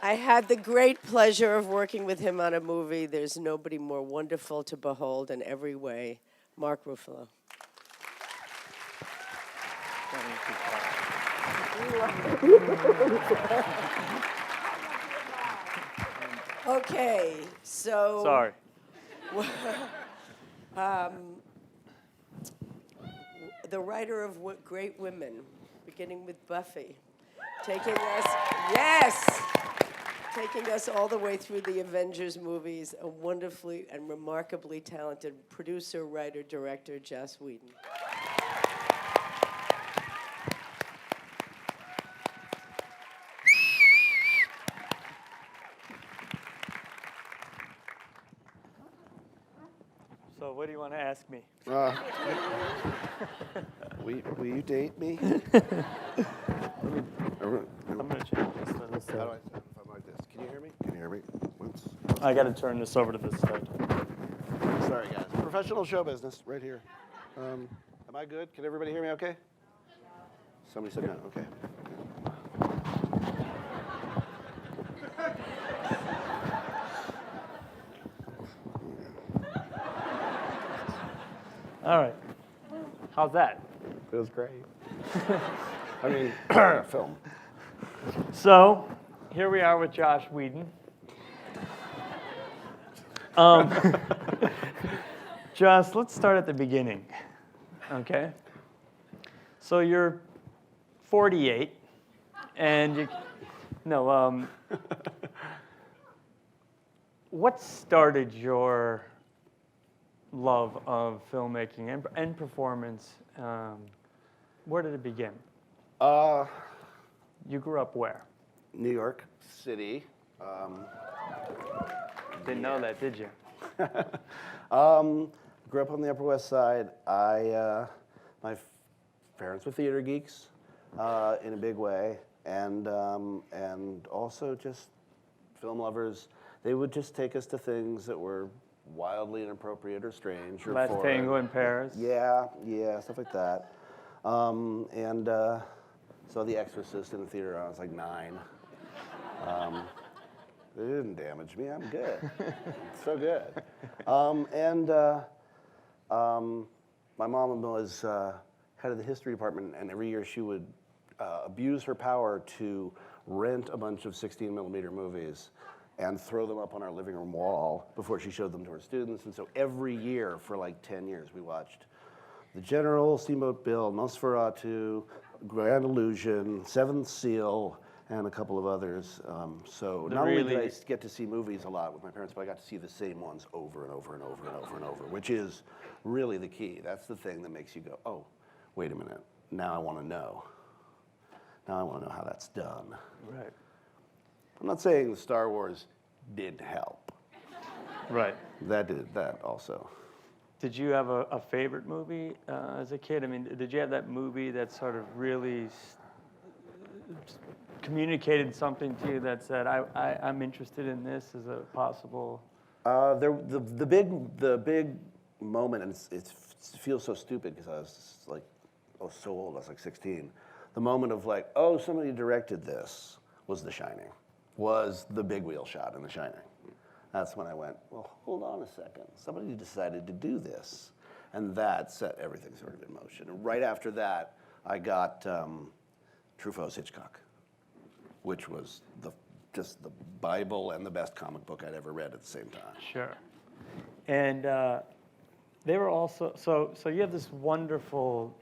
I had the great pleasure of working with him on a movie. There's nobody more wonderful to behold in every way. Mark Ruffalo. Okay, so. Sorry. The writer of Great Women, beginning with Buffy, taking us all the way through the Avengers movies, a wonderfully and remarkably talented producer, writer, director, Joss Whedon. So what do you want to ask me? Will you date me? I'm going to change this to this How do I side. sound if I'm like this? Can you hear me? Can you hear me? Once. I got to turn this over to this side. Sorry, guys. Professional show business, right here. Am I good? Can everybody hear me okay? Somebody said no. Okay. All right. How's that? Feels great. I mean, film. So, here we are with Josh Whedon. Josh, let's start at the beginning, okay? So you're 48, and what started your love of filmmaking and performance? Where did it begin? You grew up where? New York City. Didn't know that, did you? Grew up on the Upper West Side. My parents were theater geeks in a big way, and also just film lovers. They would just take us to things that were wildly inappropriate or strange or Last foreign. Tango in Paris. Yeah, stuff like that. Saw The Exorcist in the theater when I was like 9. It didn't damage me. I'm good. It's so good. My mom was head of the history department, and every year she would abuse her power to rent a bunch of 16mm movies and throw them up on our living room wall before she showed them to her students. And so every year for like 10 years, we watched The General, Steamboat Bill, Nosferatu, Grand Illusion, Seventh Seal, and a couple of others. So not only did I get to see movies a lot with my parents, but I got to see the same ones over and over and over and over and over, which is really the key. That's the thing that makes you go, oh, wait a minute, now I want to know. Now I want to know how that's done. Right. I'm not saying the Star Wars didn't help. Right. That did, that also. Did you have a favorite movie as a kid? I mean, did you have that movie that sort of really communicated something to you that said, I'm interested in this as a possible? The big moment, and it feels so stupid because I was like, so old. I was like 16. The moment of like, oh, somebody directed this was The Shining. Was the big wheel shot in The Shining. That's when I went, well, hold on a second. Somebody decided to do this. And that set everything sort of in motion. And right after that, I got Truffaut's Hitchcock, which was just the Bible and the best comic book I'd ever read at the same time. Sure. And they were also, so you have this wonderful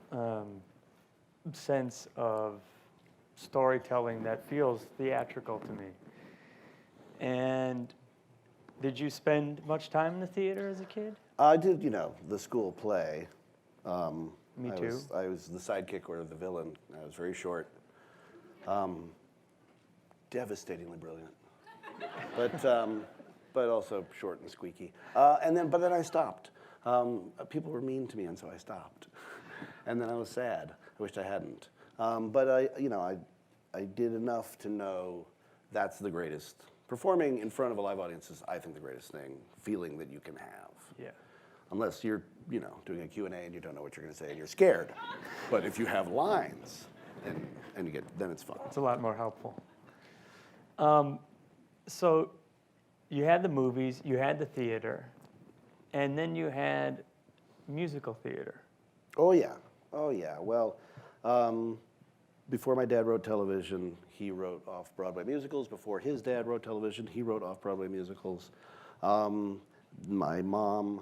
sense of storytelling that feels theatrical to me. And did you spend much time in the theater as a kid? I did, the school play. Me too. I was the sidekick or the villain. I was very short. Devastatingly brilliant. But also short and squeaky. But then I stopped. People were mean to me, and so I stopped. And then I was sad. I wished I hadn't. But I did enough to know that's the greatest. Performing in front of a live audience is, I think, the greatest feeling that you can have. Yeah. Unless you're, doing a Q&A and you don't know what you're going to say and you're scared. But if you have lines, then it's fun. It's a lot more helpful. So you had the movies, you had the theater, and then you had musical theater. Oh yeah, oh yeah. Well, before my dad wrote television, he wrote off-Broadway musicals. Before his dad wrote television, he wrote off-Broadway musicals. My mom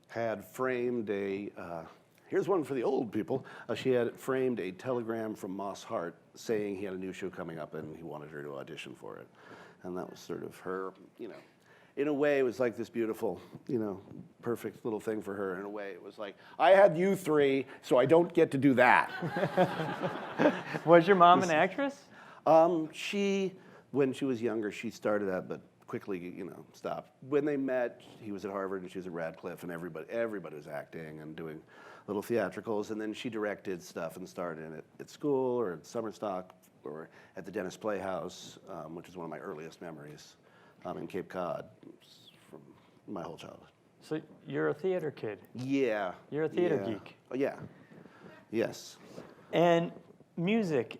had framed here's one for the old people. She had framed a telegram from Moss Hart saying he had a new show coming up and he wanted her to audition for it. And that was sort of her, in a way it was like this beautiful, perfect little thing for her. In a way it was like, I had you three, so I don't get to do that. Was your mom an actress? When she was younger, she started out, but quickly, stopped. When they met, he was at Harvard and she was at Radcliffe, and everybody was acting and doing little theatricals, and then she directed stuff and starred in it at school or at summer stock or at the Dennis Playhouse, which is one of my earliest memories in Cape Cod from my whole childhood. So you're a theater kid. Yeah. You're a theater geek. Oh, yeah. Yes. And music,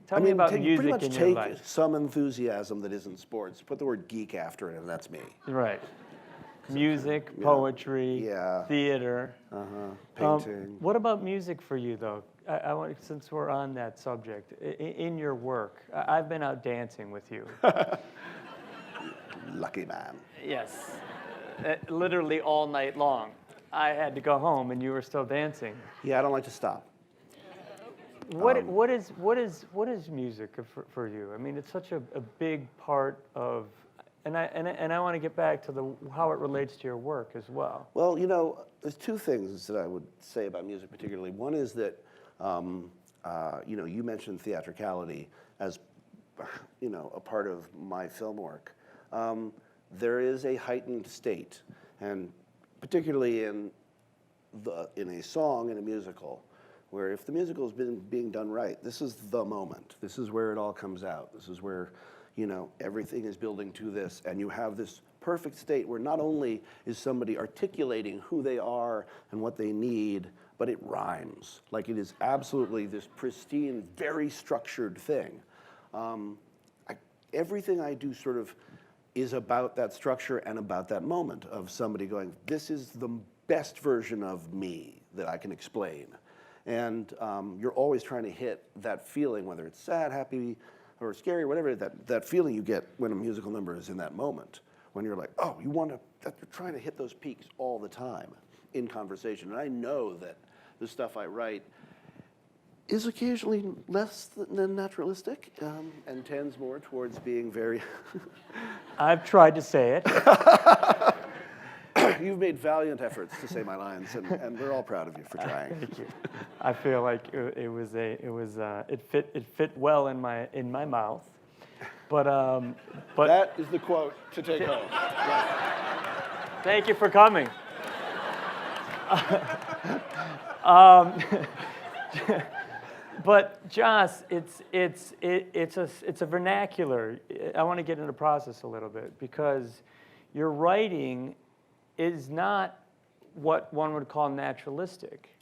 tell me about music pretty much in your life. take some enthusiasm that isn't sports, put the word geek after it, and that's me. Right. Music, poetry, theater. Painting. What about music for you, though? I want, since we're on that subject, in your work, I've been out dancing with you. Lucky man. Yes, literally all night long. I had to go home, and you were still dancing. Yeah, I don't like to stop. What is music for you? I mean, it's such a big part of, and I want to get back to how it relates to your work as well. Well, there's two things that I would say about music particularly. One is that, you mentioned theatricality as, a part of my film work. There is a heightened state, and particularly in a song in a musical, where if the musical has been being done right, this is the moment. This is where it all comes out. This is where, everything is building to this, and you have this perfect state where not only is somebody articulating who they are and what they need, but it rhymes. Like it is absolutely this pristine, very structured thing. Everything I do sort of is about that structure and about that moment of somebody going, this is the best version of me that I can explain. And you're always trying to hit that feeling, whether it's sad, happy, or scary, or whatever, that feeling you get when a musical number is in that moment. When you're like, oh, you're trying to hit those peaks all the time in conversation. And I know that the stuff I write is occasionally less than naturalistic and tends more towards being very... I've tried to say it. You've made valiant efforts to say my lines, and we're all proud of you for trying. Thank you. I feel like it fit well in my mouth, but that is the quote to take home. Thank you for coming. But Joss, it's a vernacular. I want to get into the process a little bit because your writing is not what one would call naturalistic,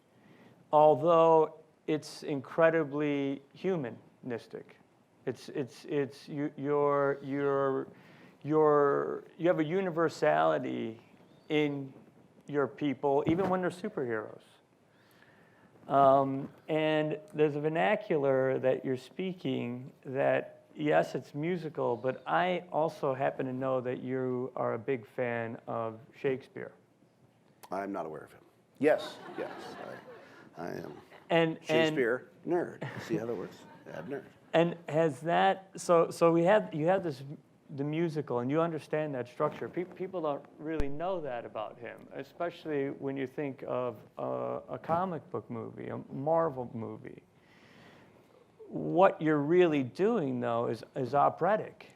although it's incredibly humanistic. You have a universality in your people, even when they're superheroes. And there's a vernacular that you're speaking that, yes, it's musical, but I also happen to know that you are a big fan of Shakespeare. I'm not aware of him. Yes, I am. And Shakespeare, nerd. See how that works? Add nerd. And has that, so you have the musical, and you understand that structure. People don't really know that about him, especially when you think of a comic book movie, a Marvel movie. What you're really doing, though, is operatic.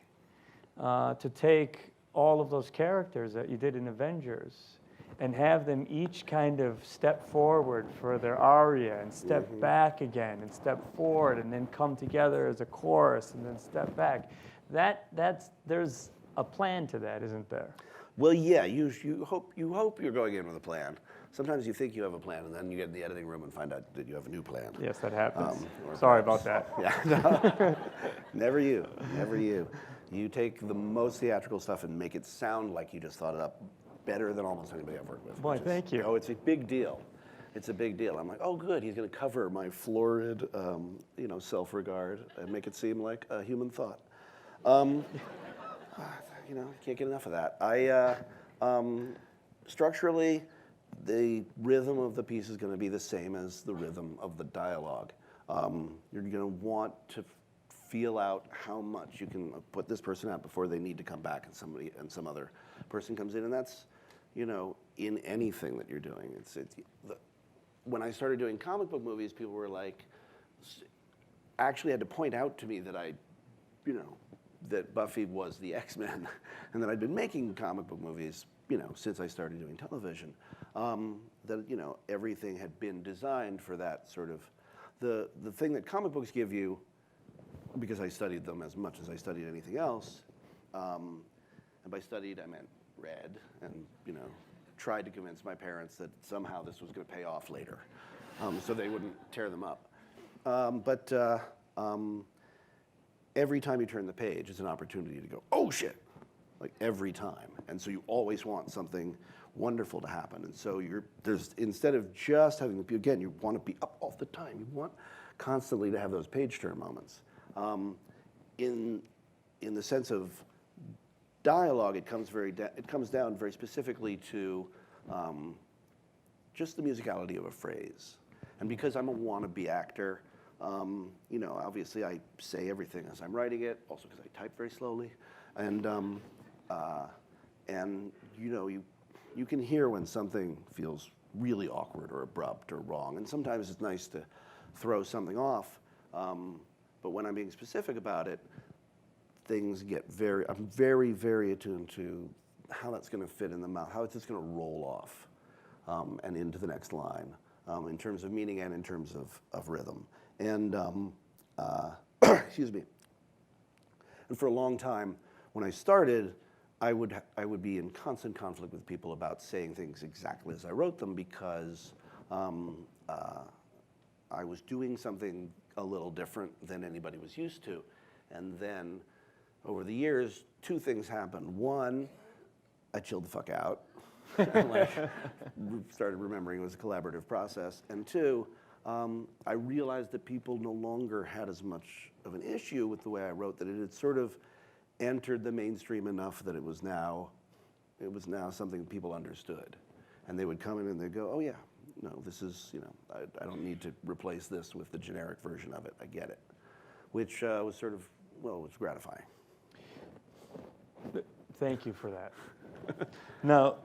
To take all of those characters that you did in Avengers and have them each kind of step forward for their aria and step back again and step forward and then come together as a chorus and then step back. There's a plan to that, isn't there? Well, yeah, you hope you're going in with a plan. Sometimes you think you have a plan, and then you get in the editing room and find out that you have a new plan. Yes, that happens. Sorry about that. Yeah, no, never you. You take the most theatrical stuff and make it sound like you just thought it up better than almost anybody I've worked with. Boy, thank you. Oh, it's a big deal. It's a big deal. I'm like, oh, good. He's going to cover my florid, self-regard and make it seem like a human thought. Can't get enough of that. Structurally, the rhythm of the piece is going to be the same as the rhythm of the dialogue. You're going to want to feel out how much you can put this person out before they need to come back and some other person comes in, and that's, in anything that you're doing. When I started doing comic book movies, people were like, actually had to point out to me that that Buffy was the X-Men, and that I'd been making comic book movies, since I started doing television. That everything had been designed for that sort of the thing that comic books give you, because I studied them as much as I studied anything else. And by studied, I meant read, and tried to convince my parents that somehow this was going to pay off later, so they wouldn't tear them up. But every time you turn the page, it's an opportunity to go, oh shit, like every time. And so you always want something wonderful to happen. And so instead of just having, again, you want to be up all the time. You want constantly to have those page turn moments. In the sense of dialogue, it comes down very specifically to just the musicality of a phrase. And because I'm a wannabe actor, obviously I say everything as I'm writing it, also because I type very slowly. And you can hear when something feels really awkward or abrupt or wrong. And sometimes it's nice to throw something off. But when I'm being specific about it, things get I'm very, very attuned to how that's going to fit in the mouth, how it's just going to roll off and into the next line in terms of meaning and in terms of rhythm. And, excuse me. And for a long time, when I started, I would be in constant conflict with people about saying things exactly as I wrote them, because I was doing something a little different than anybody was used to. And then over the years, two things happened. One, I chilled the fuck out. Started remembering it was a collaborative process. And two, I realized that people no longer had as much of an issue with the way I wrote, that it had sort of entered the mainstream enough that it was now something people understood. And they would come in and they'd go, oh yeah, no, this is, I don't need to replace this with the generic version of it. I get it. Which was sort of, well, it was gratifying. Thank you for that. Now,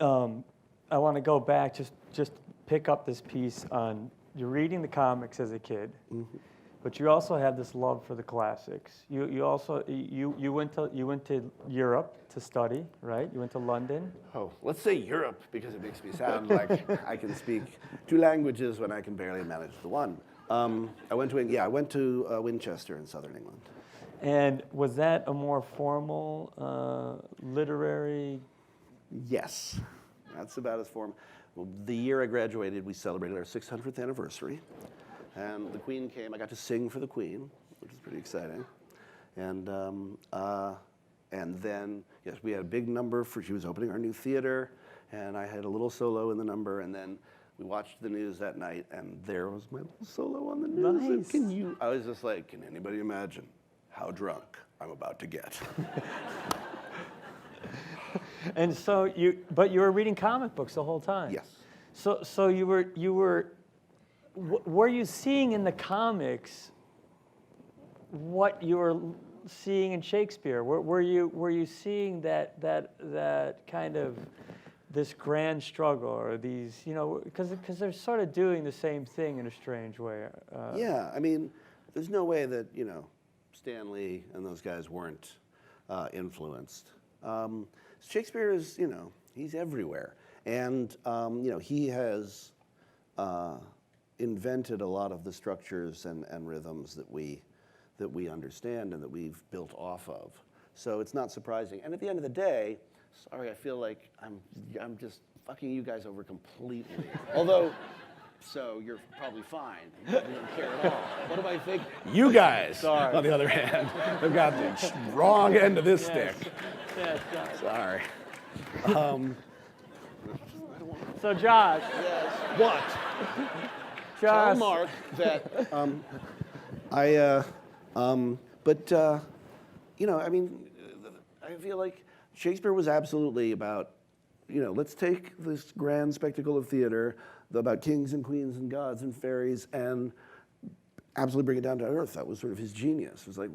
I want to go back, just pick up this piece on, you're reading the comics as a kid, but you also have this love for the classics. You also went to Europe to study, right? You went to London. Oh, let's say Europe, because it makes me sound like I can speak two languages when I can barely manage the one. I went to Winchester in southern England. And was that a more formal, literary? Yes, that's about as formal. Well, the year I graduated, we celebrated our 600th anniversary, and the Queen came. I got to sing for the Queen, which was pretty exciting. And then, yes, we had a big number she was opening our new theater, and I had a little solo in the number, and then we watched the news that night, and there was my little solo on the news. Nice. I was just like, can anybody imagine how drunk I'm about to get? And so but you were reading comic books the whole time. Yes. So you were you seeing in the comics what you were seeing in Shakespeare? Were you seeing that kind of this grand struggle, or these, because they're sort of doing the same thing in a strange way. Yeah, I mean, there's no way that Stan Lee and those guys weren't influenced. Shakespeare is, he's everywhere. And, he has invented a lot of the structures and rhythms that we understand and that we've built off of. So it's not surprising. And at the end of the day, sorry, I feel like I'm just fucking you guys over completely. Although so you're probably fine. You don't care at all. What do I think? You guys, Sorry. on the other hand, have got the wrong end of this stick. Yes, Josh. Sorry. So Josh, What? Tell Josh, Mark that I mean, I feel like Shakespeare was absolutely about, let's take this grand spectacle of theater about kings and queens and gods and fairies and absolutely bring it down to earth. That was sort of his genius. It was like,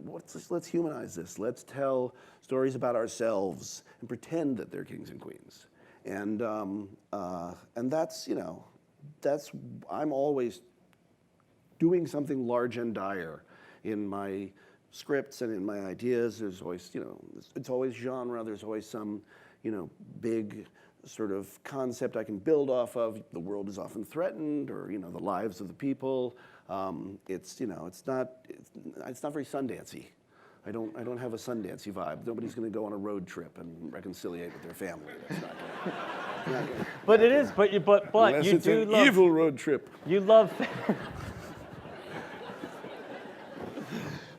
let's humanize this. Let's tell stories about ourselves and pretend that they're kings and queens. And that's, I'm always doing something large and dire in my scripts and in my ideas. There's always, it's always genre. There's always some, big sort of concept I can build off of. The world is often threatened, or the lives of the people. It's not very Sundancey. I don't have a Sundancey vibe. Nobody's going to go on a road trip and reconciliate with their family. That's not gonna, but it is, but unless you it's do an love evil road trip. You love,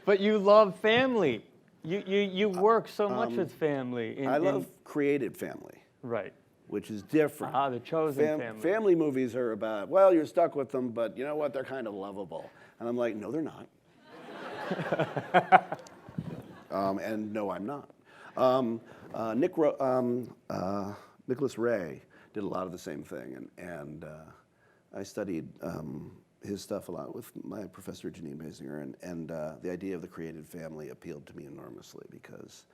but you love family. You work so much with family. I love created family, right. which is different. The chosen family. Family movies are about, well, you're stuck with them, but you know what? They're kind of lovable. And I'm like, no, they're not. And no, I'm not. Nicholas Ray did a lot of the same thing, and I studied his stuff a lot with my professor Janine Basinger, and the idea of the created family appealed to me enormously because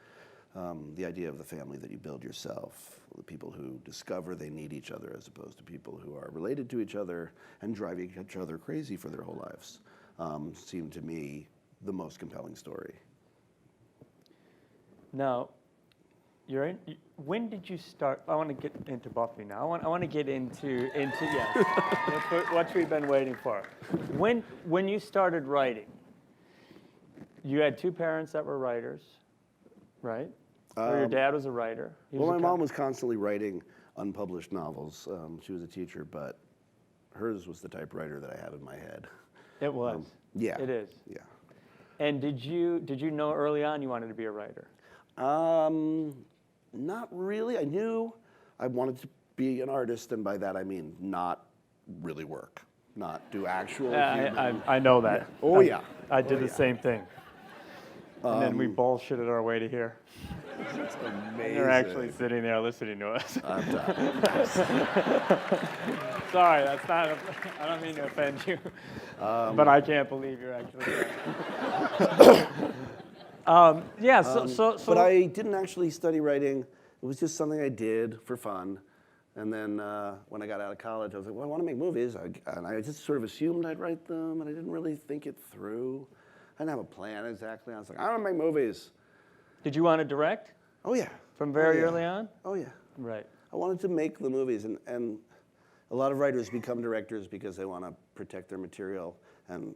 the idea of the family that you build yourself, the people who discover they need each other as opposed to people who are related to each other and driving each other crazy for their whole lives, seemed to me the most compelling story. Now, when did you start? I want to get into Buffy now. I want to get into yes, what we've been waiting for. When you started writing, you had two parents that were writers, right? Or your dad was a writer. Well, my mom was constantly writing unpublished novels. She was a teacher, but hers was the typewriter that I had in my head. It was. Yeah. It is. Yeah. And did you know early on you wanted to be a writer? Not really. I knew I wanted to be an artist, and by that I mean not really work, not do actual. I know that. Yeah. Oh yeah. I did the same thing. And then we bullshitted our way to here. That's amazing. They're actually sitting there listening to us. I'm done. Sorry, that's not. I don't mean to offend you, but I can't believe you're actually here. Yeah. So. But I didn't actually study writing. It was just something I did for fun. And then when I got out of college, I was like, well, I want to make movies. And I just sort of assumed I'd write them, and I didn't really think it through. I didn't have a plan exactly. I was like, I want to make movies. Did you want to direct? Oh, yeah. From very early on? Oh, yeah. Right. I wanted to make the movies. And a lot of writers become directors because they want to protect their material. And,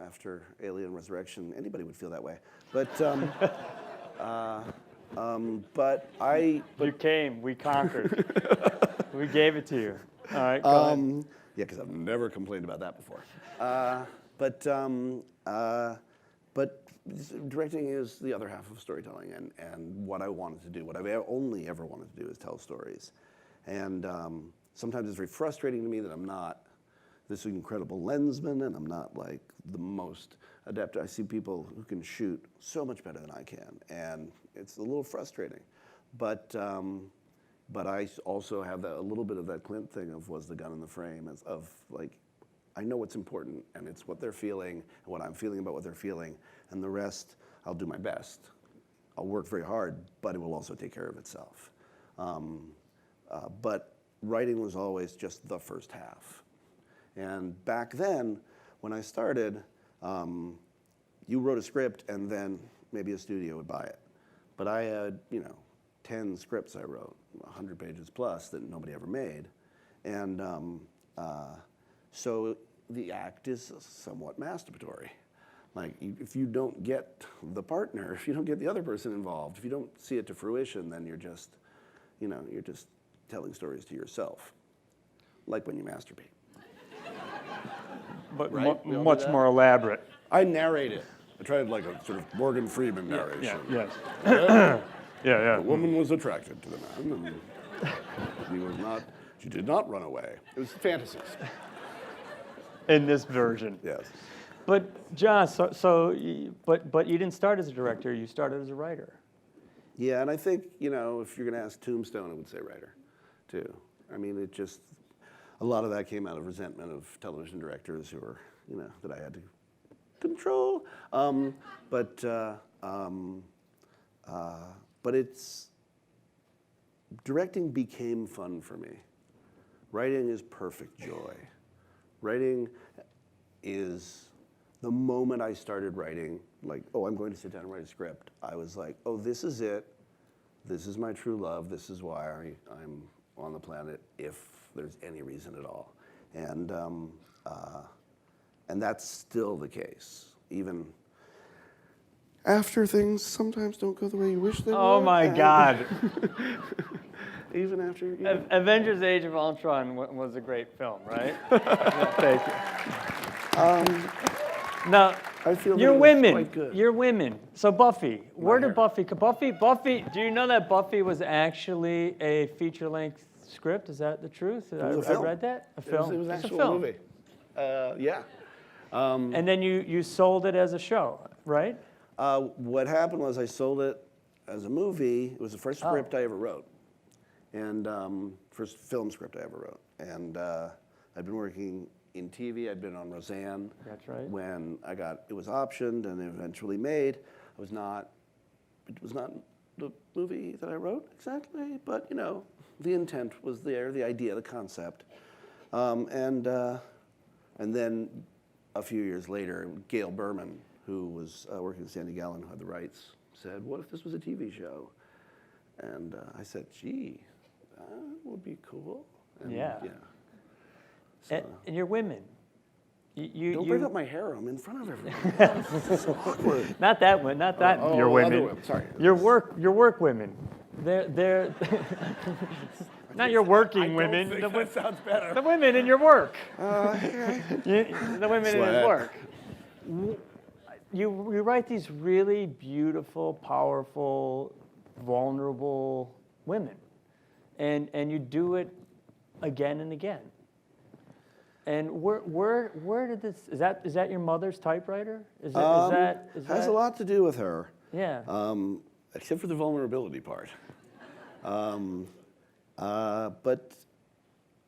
after Alien Resurrection, anybody would feel that way. But, You came. We conquered. We gave it to you. All right, go ahead. Yeah, because I've never complained about that before. But directing is the other half of storytelling, and what I wanted to do, what I've only ever wanted to do is tell stories. And sometimes it's very frustrating to me that I'm not this incredible lensman, and I'm not like the most adept. I see people who can shoot so much better than I can, and it's a little frustrating. But I also have a little bit of that Clint thing of was the gun in the frame, of like, I know what's important, and it's what they're feeling, and what I'm feeling about what they're feeling, and the rest, I'll do my best. I'll work very hard, but it will also take care of itself. But writing was always just the first half. And back then, when I started, you wrote a script, and then maybe a studio would buy it. But I had, 10 scripts I wrote, 100 pages plus, that nobody ever made. And so the act is somewhat masturbatory. Like, if you don't get the partner, if you don't get the other person involved, if you don't see it to fruition, then you're just telling stories to yourself, like when you masturbate. but Right? We all do much that? more elaborate. I narrate it. I tried like a sort of Morgan Freeman narration. Yes. The Yeah. woman was attracted to the man, and she did not run away. It was fantasies. In this version. Yes. But John, but you didn't start as a director. You started as a writer. Yeah, and I think, if you're going to ask Tombstone, I would say writer, too. I mean, a lot of that came out of resentment of television directors who were, that I had to control. But directing became fun for me. Writing is perfect joy. Writing is, the moment I started writing, like, I'm going to sit down and write a script, I was like, this is it. This is my true love. This is why I'm on the planet, if there's any reason at all. And that's still the case, even after things sometimes don't go the way you wish they would. Oh my God. Even after. Avengers: Age of Ultron was a great film, right? Thank you. Now, I feel you're that it was women. quite good. You're women. So Buffy, where hair. did Buffy? Do you know that Buffy was actually a feature-length script? Is that the truth? It was a I film. read that. A film. It was It's actually a a film. movie. Yeah. And then you sold it as a show, right? What happened was I sold it as a movie. It was the first Oh. script I ever wrote, and first film script I ever wrote. And I'd been working in TV. I'd been on Roseanne. That's right. When it was optioned and eventually made. It was not the movie that I wrote exactly, but the intent was there, the idea, the concept. And then a few years later, Gail Berman, who was working with Sandy Gallen, who had the rights, said, "What if this was a TV show?" And I said, "Gee, that would be cool." And, Yeah. So, And you're women. don't bring up my harem in front of everyone. It's so awkward. Not that one. Not that. Oh, your other women. women, sorry. Your work women. They're not your working women. That sounds better. The women in your work. Okay. The women in his Slack. work. You write these really beautiful, powerful, vulnerable women, and you do it again and again. And where did this? Is that your mother's typeuwriter? Is that? Has a lot to do with her. Yeah. Except for the vulnerability part. But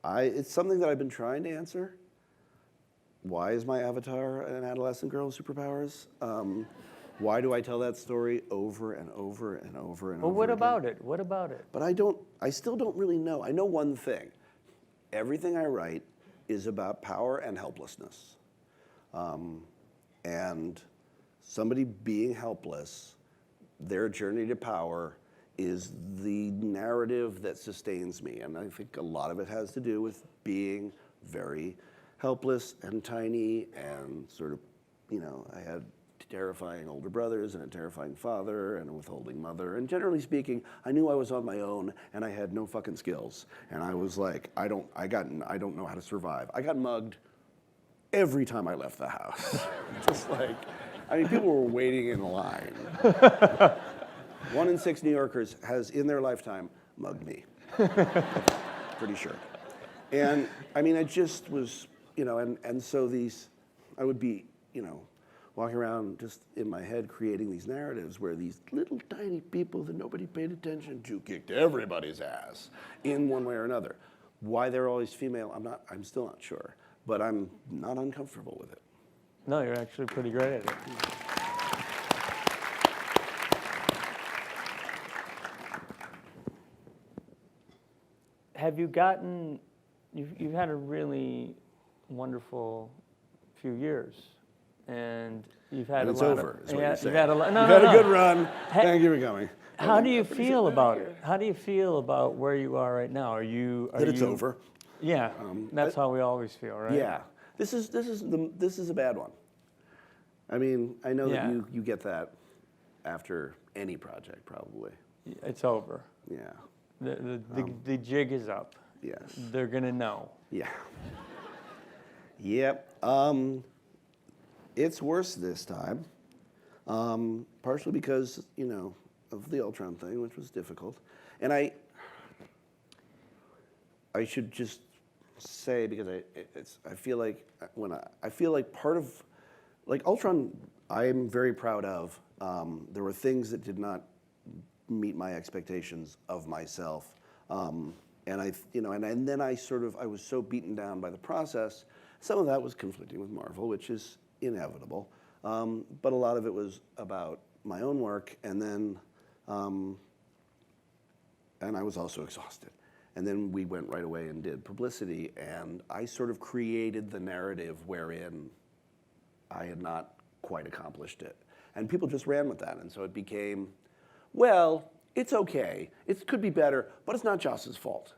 it's something that I've been trying to answer. Why is my avatar an adolescent girl with superpowers? Why do I tell that story over and over and over and Well, over what again? about it? What about it? But I still don't really know. I know one thing. Everything I write is about power and helplessness. And somebody being helpless, their journey to power is the narrative that sustains me. And I think a lot of it has to do with being very helpless and tiny and sort of, I had terrifying older brothers and a terrifying father and a withholding mother. And generally speaking, I knew I was on my own and I had no fucking skills. And I was like, I don't know how to survive. I got mugged every time I left the house. Just like, people were waiting in line. 1 in 6 New Yorkers has in their lifetime mugged me. Pretty sure. And it just was, and so I would be, walking around just in my head creating these narratives where these little tiny people that nobody paid attention to kicked everybody's ass in one way or another. Why they're always female, I'm still not sure, but I'm not uncomfortable with it. No, you're actually pretty great at it. Have you gotten? You've had a really wonderful few years, and you've had And a it's lot over, of. is what Yeah, you're saying. you've had a lot. No, You've no, had no. a good run. Thank you for coming. How do you feel about it? How do you feel about where you are right now? Are you? That it's over. Yeah, that's how we always feel, right? Yeah, this is a bad one. I know Yeah. that you get that after any project, probably. It's over. Yeah. The jig is up. Yes. They're gonna know. Yeah. Yep. It's worse this time. Partially because, of the Ultron thing, which was difficult. And I should just say, because I feel like part of, like Ultron, I'm very proud of. There were things that did not meet my expectations of myself. And then I was so beaten down by the process. Some of that was conflicting with Marvel, which is inevitable. But a lot of it was about my own work, and I was also exhausted. And then we went right away and did publicity, and I sort of created the narrative wherein I had not quite accomplished it. And people just ran with that, and so it became, well, it's okay. It could be better, but it's not Joss's fault.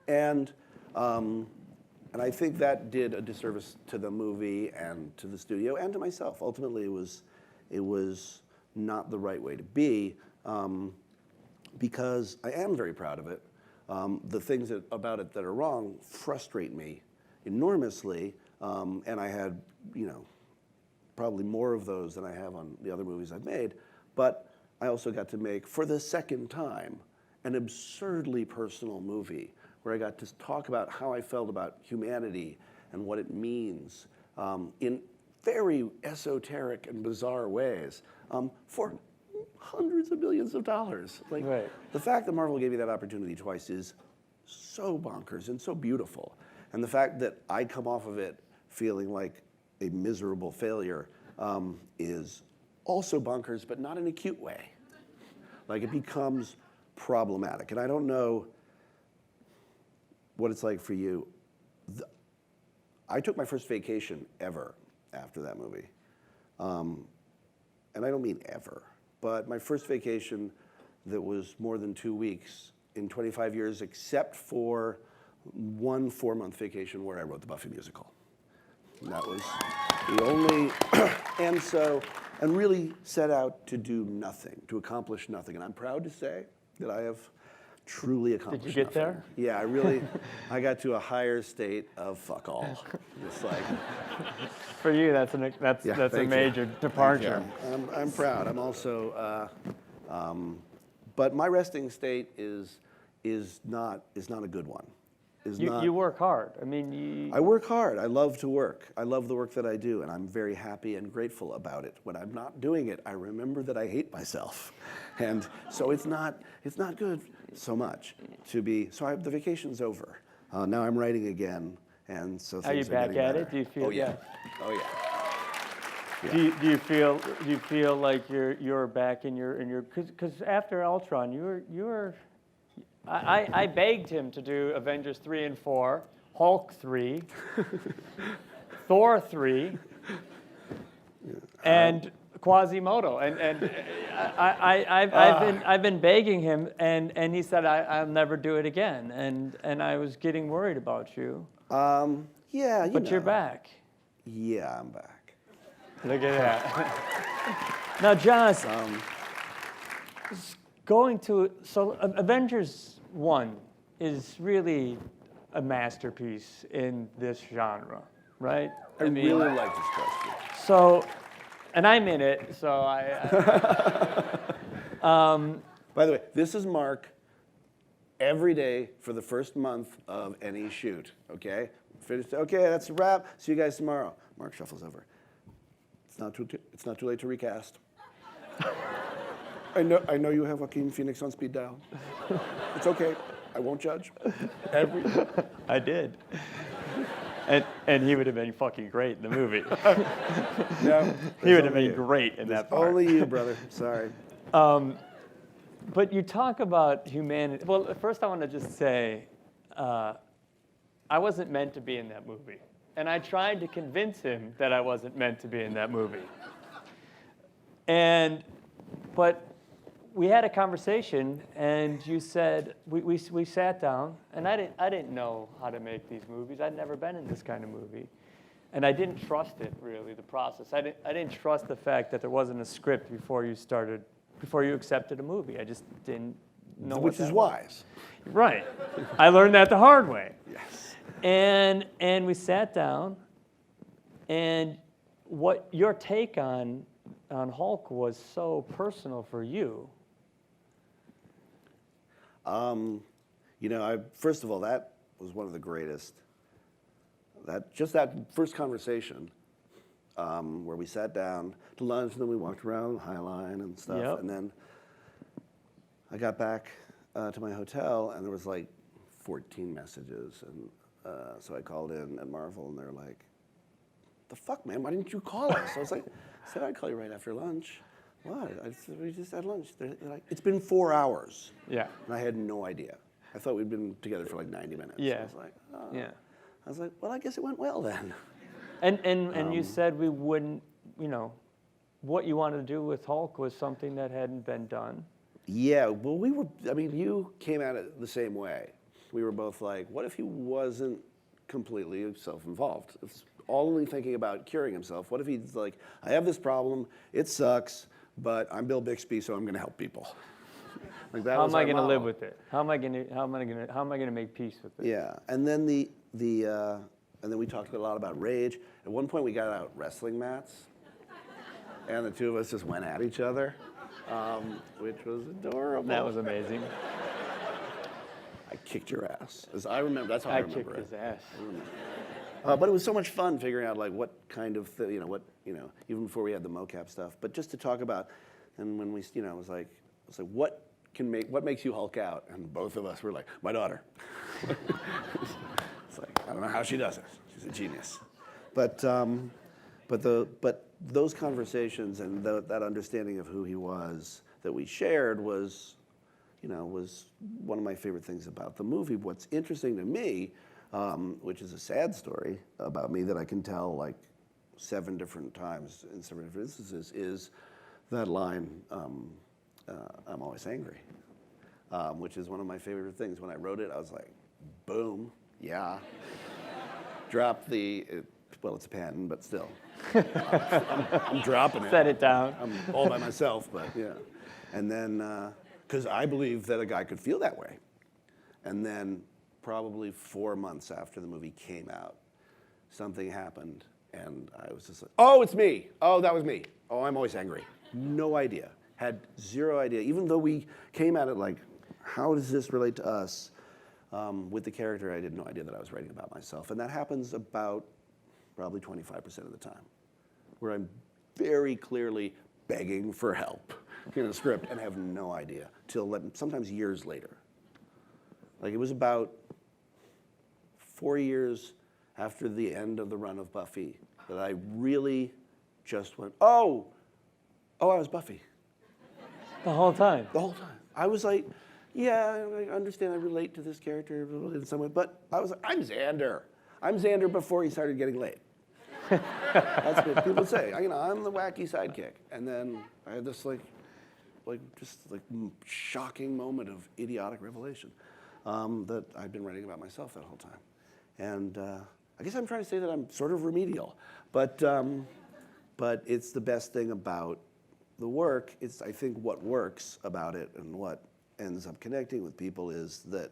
And I think that did a disservice to the movie and to the studio and to myself. Ultimately, it was not the right way to be, because I am very proud of it. The things about it that are wrong frustrate me enormously, and I had, probably more of those than I have on the other movies I've made. But I also got to make, for the second time, an absurdly personal movie where I got to talk about how I felt about humanity and what it means in very esoteric and bizarre ways for hundreds of millions of dollars. Like, right. The fact that Marvel gave me that opportunity twice is so bonkers and so beautiful. And the fact that I come off of it feeling like a miserable failure is also bonkers, but not in a cute way. Like, it becomes problematic. And I don't know what it's like for you. I took my first vacation ever after that movie. And I don't mean ever, but my first vacation that was more than 2 weeks in 25 years, except for one 4-month vacation where I wrote the Buffy musical. And that was the only, and really set out to do nothing, to accomplish nothing. And I'm proud to say that I have truly accomplished nothing. Did you get nothing. there? Yeah, I got to a higher state of fuck all. It's like, for you, that's a major departure. I'm proud. I'm also, but my resting state is not a good one. You work hard. I mean, I work hard. I love to work. I love the work that I do, and I'm very happy and grateful about it. When I'm not doing it, I remember that I hate myself, and so it's not good so much to be. So the vacation's over. Now I'm writing again, and so things are you back at better. it? Do you feel? Oh yeah. Oh yeah. Do you feel like you're back in your because after Ultron you were I begged him to do Avengers 3 and 4, Hulk 3, Thor 3, and Quasimodo, and I've been begging him, and he said I'll never do it again, and I was getting worried about you. Yeah, but you're back. Yeah, I'm back. Look at that. Now, Joss, Avengers 1 is really a masterpiece in this genre, right? I mean, really like this question. So, and I'm in it, so By the way, this is Mark every day for the first month of any shoot, okay? Finished. Okay, that's a wrap. See you guys tomorrow. Mark shuffles over. It's not too late to recast. I know you have Joaquin Phoenix on speed dial. It's okay. I won't judge. I did. And he would have been fucking great in the movie. No, he would have been great in that part. Only you, brother. Sorry. But you talk about humanity. Well, first I want to just say, I wasn't meant to be in that movie. And I tried to convince him that I wasn't meant to be in that movie. But we had a conversation, and you said, we sat down, and I didn't know how to make these movies. I'd never been in this kind of movie. And I didn't trust it, really, the process. I didn't trust the fact that there wasn't a script before you accepted a movie. I just didn't know what Which is wise. Right. I learned that the hard way. Yes. And we sat down, And what your take on Hulk was so personal for you. You know, first of all, that was one of the greatest. That first conversation where we sat down to lunch, and then we walked around High Line and stuff, Yep. and then I got back to my hotel, and there was like 14 messages, and so I called in at Marvel, and they're like, "The fuck, man? Why didn't you call us?" I was like, "I said I'd call you right after lunch." What? I said, we just had lunch. They're like, "It's been 4 hours." Yeah. And I had no idea. I thought we'd been together for like 90 minutes. Yeah. I was like, oh. Yeah. I was like, well, I guess it went well then. And you said we wouldn't, you know, what you wanted to do with Hulk was something that hadn't been done. Yeah, well, you came at it the same way. We were both like, what if he wasn't completely self-involved? It's only thinking about curing himself. What if he's like, I have this problem, it sucks, but I'm Bill Bixby, so I'm going to help people. Like that How was am I our going to live model. with it? How am I going to make peace with it? Yeah, and then and then we talked a lot about rage. At one point, we got out wrestling mats, and the two of us just went at each other, which was adorable. That was amazing. I kicked your ass, as I remember. That's how I I remember kicked it. his ass. But it was so much fun figuring out like what kind of even before we had the mocap stuff. But just to talk about, and when we it was like what makes you Hulk out? And both of us were like, my daughter. It's like, I don't know how she does it. She's a genius. But those conversations and that understanding of who he was that we shared was one of my favorite things about the movie. What's interesting to me, which is a sad story about me that I can tell like 7 different times in 7 different instances, is that line, I'm always angry, which is one of my favorite things. When I wrote it, I was like, boom, yeah. Drop it's a patent, but still. I'm dropping it. Set it down. I'm all by myself, but yeah. And then, because I believe that a guy could feel that way. And then probably 4 months after the movie came out, something happened, and I was just like, oh, it's me. Oh, that was me. Oh, I'm always angry. No idea. Had 0 idea. Even though we came at it like, how does this relate to us? With the character, I had no idea that I was writing about myself. And that happens about probably 25% of the time, where I'm very clearly begging for help in a script and have no idea till sometimes years later. Like it was about 4 years after the end of the run of Buffy that I really just went, oh, I was Buffy. The whole time. The whole time. I was like, yeah, I understand I relate to this character in some way, but I was like, I'm Xander. I'm Xander before he started getting laid. That's what people say. I'm the wacky sidekick. And then I had this shocking moment of idiotic revelation that I've been writing about myself that whole time. And I guess I'm trying to say that I'm sort of remedial, but it's the best thing about the work. It's, I think, what works about it and what ends up connecting with people is that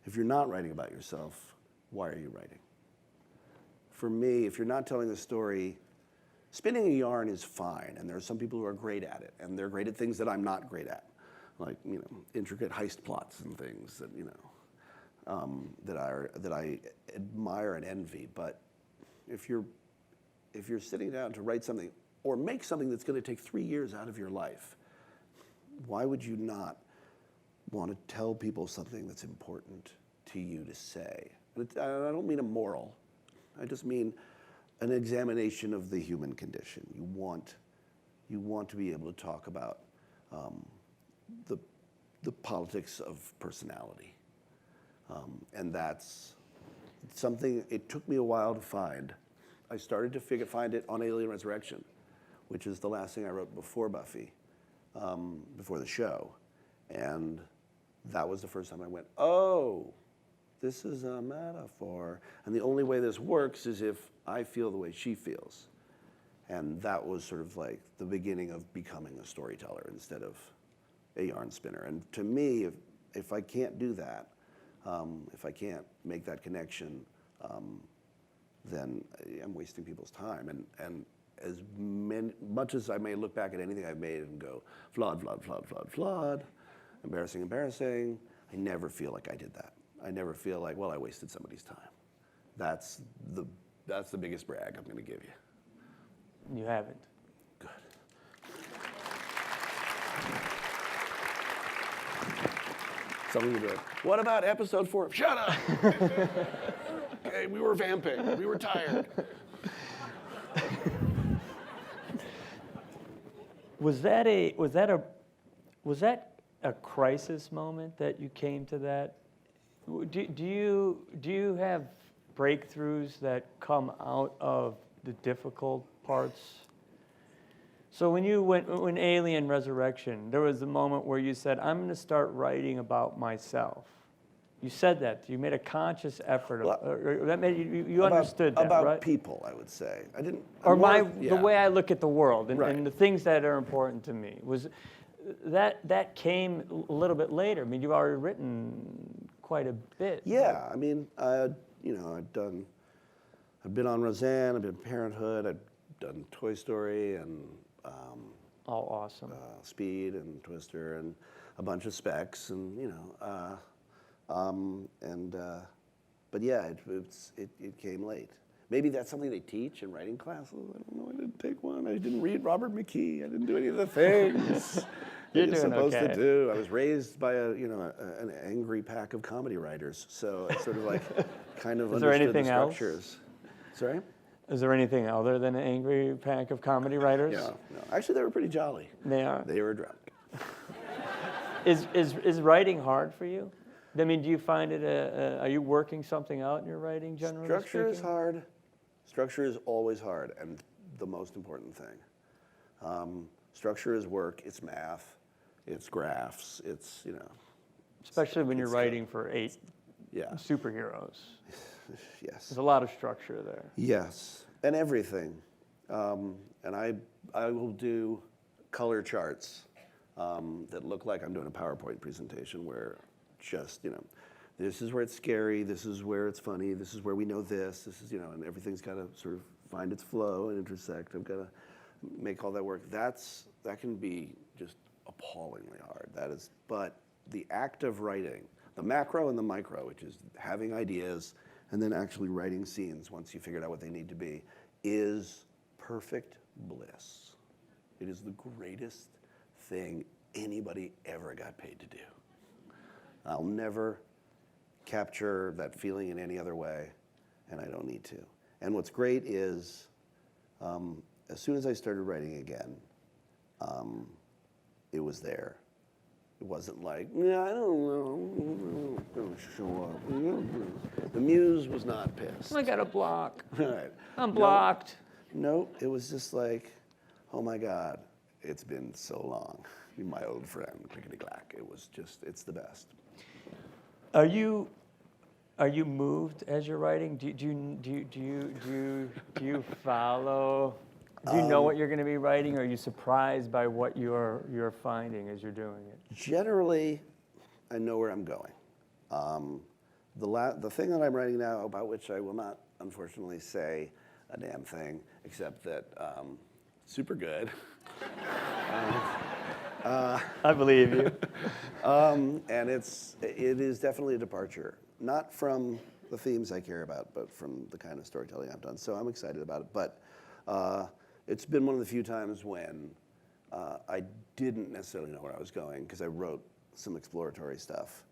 if you're not writing about yourself, why are you writing? For me, if you're not telling a story, spinning a yarn is fine, and there are some people who are great at it, and they're great at things that I'm not great at, like intricate heist plots and things that that I admire and envy. But if you're sitting down to write something or make something that's going to take 3 years out of your life, why would you not want to tell people something that's important to you to say? I don't mean a moral. I just mean an examination of the human condition. You want to be able to talk about the politics of personality. And that's something it took me a while to find. I started to find it on Alien Resurrection, which is the last thing I wrote before Buffy, before the show. And that was the first time I went, oh, this is a metaphor. And the only way this works is if I feel the way she feels. And that was sort of like the beginning of becoming a storyteller instead of a yarn spinner. And to me, if I can't do that, if I can't make that connection, then I'm wasting people's time. And as much as I may look back at anything I've made and go, flawed, embarrassing, I never feel like I did that. I never feel like, well, I wasted somebody's time. That's the biggest brag I'm going to give you. You haven't. Good. Something to do. What about episode 4? Shut up! Okay, we were vamping. We were tired. Was that a crisis moment that you came to that? Do you have breakthroughs that come out of the difficult parts? So when Alien Resurrection, there was a moment where you said, I'm going to start writing about myself. You said that. You made a conscious effort. That made you understood that, about right? people, I would say. I didn't. Or yeah. the way I look at the world and, Right. and the things that are important to me was that came a little bit later. I mean, you've already written quite a bit. Yeah, I mean, I've been on Roseanne, I've been Parenthood, I've done Toy Story and Oh, awesome. Speed and Twister and a bunch of specs and but yeah, it came late. Maybe that's something they teach in writing classes. I don't know. I didn't take one. I didn't read Robert McKee. I didn't do any of the things You're you're doing supposed okay. to do. I was raised by an angry pack of comedy writers, so I sort of like kind of Is there understood the anything else? structures. Sorry? Is there anything other than an angry pack of comedy writers? No. Actually, they were pretty jolly. They are. They were drunk. Is writing hard for you? I mean, do you find it are you working something out in your writing generally Structure is speaking? hard. Structure is always hard, and the most important thing. Structure is work. It's math. It's graphs. It's Especially when you're it's writing for 8 Yeah. superheroes. Yes. There's a lot of structure there. Yes, and everything. And I will do color charts that look like I'm doing a PowerPoint presentation where just, this is where it's scary, this is where it's funny, this is where we know this is, and everything's got to sort of find its flow and intersect. I've got to make all that work. That can be just appallingly hard. But the act of writing, the macro and the micro, which is having ideas and then actually writing scenes once you figured out what they need to be, is perfect bliss. It is the greatest thing anybody ever got paid to do. I'll never capture that feeling in any other way, and I don't need to. And what's great is, as soon as I started writing again, it was there. It wasn't like, yeah, I don't know, don't show up. The muse was not pissed. I got a block. Right. I'm blocked. No, it was just like, oh my God, it's been so long. You're my old friend, clickety-clack. It was just, it's the best. Are you moved as you're writing? Do you follow? Do you know what you're going to be writing, or are you surprised by what you're finding as you're doing it? Generally, I know where I'm going. The thing that I'm writing now, about which I will not, unfortunately, say a damn thing, except that super good. I believe you. And it is definitely a departure, not from the themes I care about, but from the kind of storytelling I've done. So I'm excited about it. But it's been one of the few times when I didn't necessarily know where I was going, because I wrote some exploratory stuff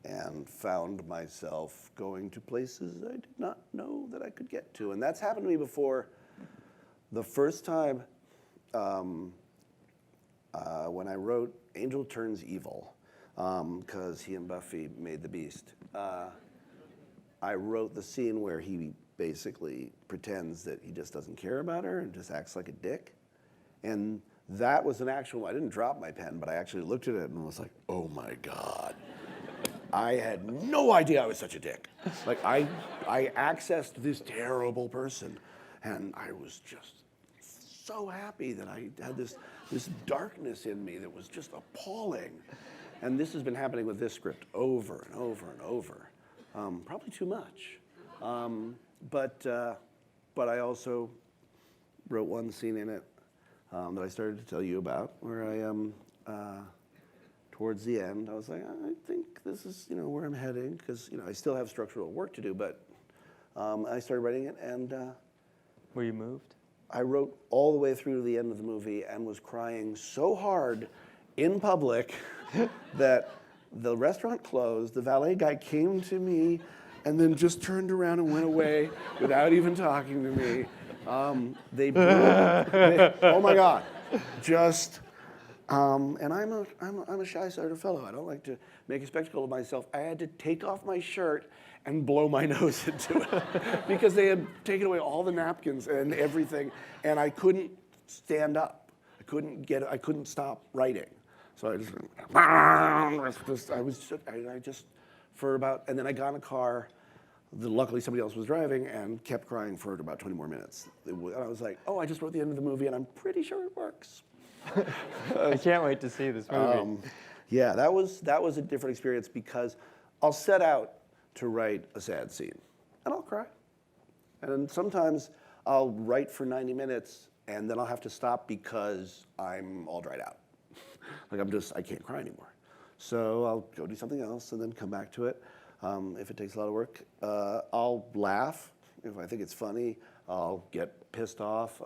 and found myself going to places I did not know that I could get to. And that's happened to me before. The first time when I wrote Angel Turns Evil, because he and Buffy made the Beast, I wrote the scene where he basically pretends that he just doesn't care about her and just acts like a dick. And that was an actual, I didn't drop my pen, but I actually looked at it and was like, oh my God. I had no idea I was such a dick. Like, I accessed this terrible person, and I was just so happy that I had this darkness in me that was just appalling. And this has been happening with this script over and over and over. Probably too much. But but I also wrote one scene in it that I started to tell you about, where I towards the end, I was like, I think this is where I'm heading, because I still have structural work to do, but I started writing it, and Were you moved? I wrote all the way through to the end of the movie and was crying so hard in public that the restaurant closed, the valet guy came to me and then just turned around and went away without even talking to me. Oh my God, just, and I'm a shy sort of fellow. I don't like to make a spectacle of myself. I had to take off my shirt and blow my nose into it because they had taken away all the napkins and everything, and I couldn't stand up. I couldn't stop writing. So and then I got in a car. Luckily, somebody else was driving and kept crying for about 20 more minutes. And I was like, oh, I just wrote the end of the movie, and I'm pretty sure it works. I can't wait to see this movie. Yeah, that was a different experience because I'll set out to write a sad scene, and I'll cry. And sometimes I'll write for 90 minutes, and then I'll have to stop because I'm all dried out. Like I can't cry anymore. So I'll go do something else and then come back to it. If it takes a lot of work, I'll laugh if I think it's funny. I'll get pissed off.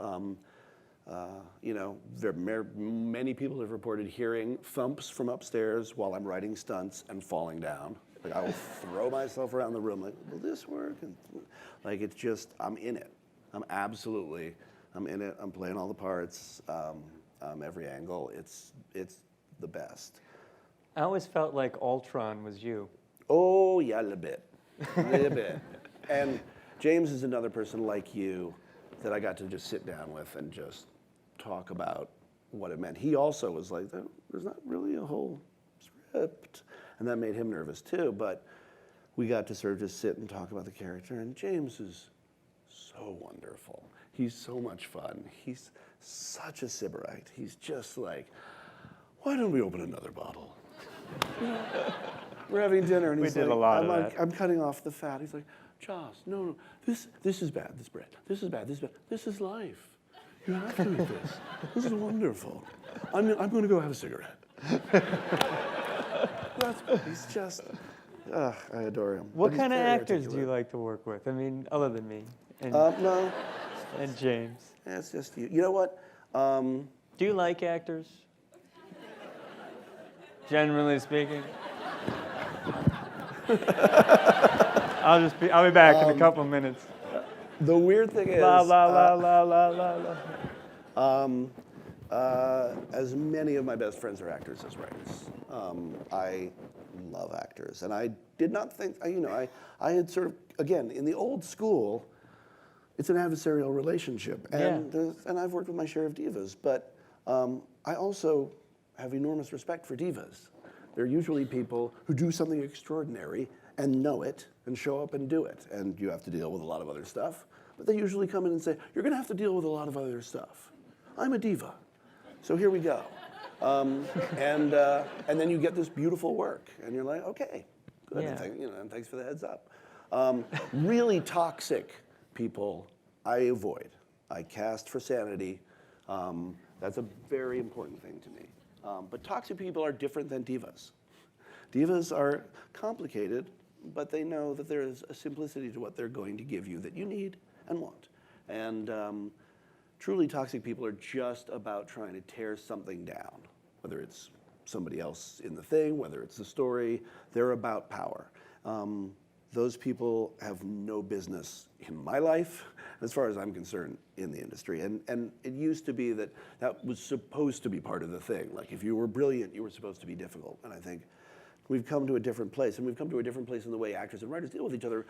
Many people have reported hearing thumps from upstairs while I'm writing stunts and falling down. Like I will throw myself around the room like, will this work? And like it's just, I'm in it. I'm in it. I'm playing all the parts, every angle. It's the best. I always felt like Ultron was you. Oh yeah, a little bit. And James is another person like you that I got to just sit down with and just talk about what it meant. He also was like, there's not really a whole script. And that made him nervous too, but we got to sort of just sit and talk about the character, and James is so wonderful. He's so much fun. He's such a sybarite. He's just like, why don't we open another bottle? We're having dinner, and he's We did like, a lot of that. I'm cutting off the fat. He's like, Joss, no, this is bad, this bread. This is bad, this is bad. This is life. You have to eat this. This is wonderful. I'm going to go have a cigarette. He's just, I adore him. What But he's kind of very actors do you articulate. like to work with? I mean, other than me and, No, and James. it's just you. You know what? Do you like actors? Generally speaking. I'll be back in a couple of minutes. The weird thing is, La la la la la la la. as many of my best friends are actors as writers. I love actors, and I did not think, I had sort of, again, in the old school, it's an adversarial relationship, and and I've worked with my share of divas, but I also have enormous respect for divas. They're usually people who do something extraordinary and know it and show up and do it, and you have to deal with a lot of other stuff, but they usually come in and say, you're going to have to deal with a lot of other stuff. I'm a diva, so here we go. And then you get this beautiful work, and you're like, okay, good, Yeah. and thanks for the heads up. Really toxic people, I avoid. I cast for sanity. That's a very important thing to me. But toxic people are different than divas. Divas are complicated, but they know that there is a simplicity to what they're going to give you that you need and want. And truly toxic people are just about trying to tear something down, whether it's somebody else in the thing, whether it's the story. They're about power. Those people have no business in my life, as far as I'm concerned, in the industry. And it used to be that was supposed to be part of the thing. Like if you were brilliant, you were supposed to be difficult. And I think we've come to a different place, and we've come to a different place in the way actors and writers deal with each other,